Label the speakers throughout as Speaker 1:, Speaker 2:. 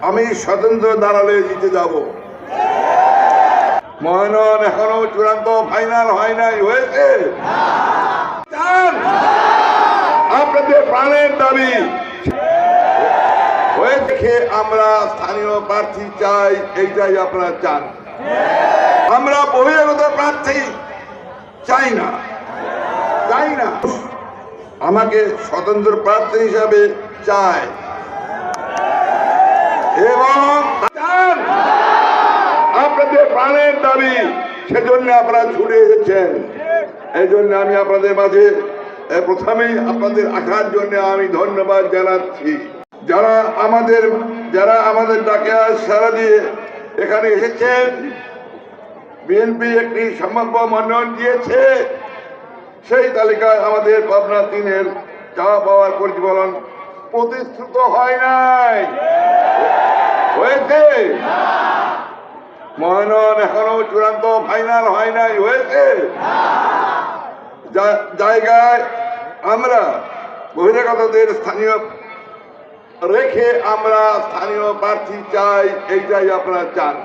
Speaker 1: আমি স্বতন্ত্র দাঁড়ালে জিতে যাব। মনোনয়ন এখনো চূড়ান্ত ফাইনাল হয় নাই, হয়েছে? আপনাদের প্রাণের দাবি হয়ে দেখে আমরা স্থানীয় প্রার্থী চাই, এইটাই আপনারা চান। আমরা বহিরাগত প্রার্থী চাই না, চাই না। আমাকে স্বতন্ত্র প্রার্থী হিসাবে চাই এবং আপনাদের প্রাণের দাবি, সেজন্য আপনারা ছুটে এসেছেন। এই জন্য আমি আপনাদের মাঝে প্রথমেই আপনাদের আসার জন্য আমি ধন্যবাদ জানাচ্ছি। যারা আমাদের ডাকে সাড়া দিয়ে এখানে এসেছেন, বিএনপি একটি সম্ভাব্য মনোনয়ন দিয়েছে, সেই তালিকায় আমাদের পাবনা 3-এর চাওয়া পাওয়ার প্রতিফলন প্রতিশ্রুত হয় নাই, হয়েছে? মনোনয়ন এখনো চূড়ান্ত ফাইনাল হয় নাই, হয়েছে? জায়গায় আমরা বহিরাগতদের স্থানীয় রেখে আমরা স্থানীয় প্রার্থী চাই, এইটাই আপনারা চান।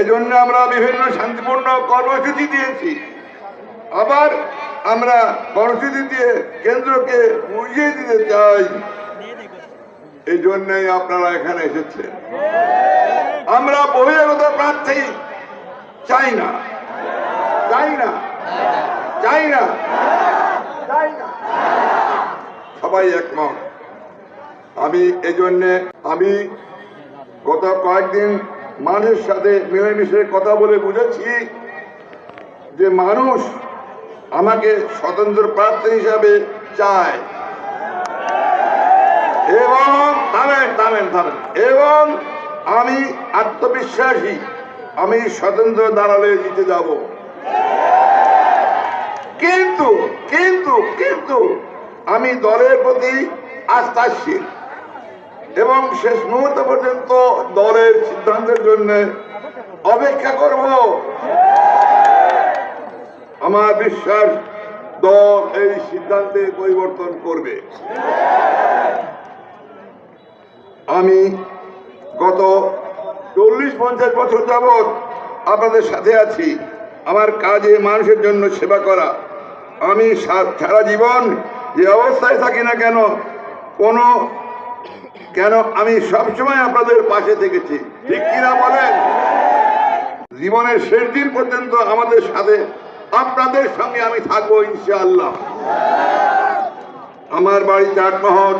Speaker 1: এজন্য আমরা বিভিন্ন শান্তিপূর্ণ কর্মসূচি দিয়েছি। আবার আমরা কর্মসূচি দিয়ে কেন্দ্রকে বুঝিয়ে দিতে চাই, এই জন্যই আপনারা এখানে এসেছেন। আমরা বহিরাগত প্রার্থী চাই না, চাই না, চাই না, চাই না। সবাই একমত। আমি গত কয়েকদিন মানুষের সাথে মিলেমিশে কথা বলে বুঝেছি যে মানুষ আমাকে স্বতন্ত্র প্রার্থী হিসাবে চায় এবং এবং আমি আত্মবিশ্বাসী, আমি স্বতন্ত্র দাঁড়ালে জিতে যাব। কিন্তু কিন্তু কিন্তু আমি দলের প্রতি আস্থাশীল এবং শেষ মুহূর্ত পর্যন্ত দলের সিদ্ধান্তের জন্য অপেক্ষা করব। আমার বিশ্বাস দল এই সিদ্ধান্তে পরিবর্তন করবে। আমি গত 40-50 বছর যাবৎ আপনাদের সাথে আছি। আমার কাজে মানুষের জন্য সেবা করা। আমি সারা জীবন যে অবস্থায় থাকি না কেন আমি সবসময় আপনাদের পাশে থেকেছি, ঠিক কিনা বলেন? জীবনের শেষ দিন পর্যন্ত আমাদের সাথে আপনাদের সঙ্গে আমি থাকবো ইনশাআল্লাহ। আমার বাড়ি চাটমোহর।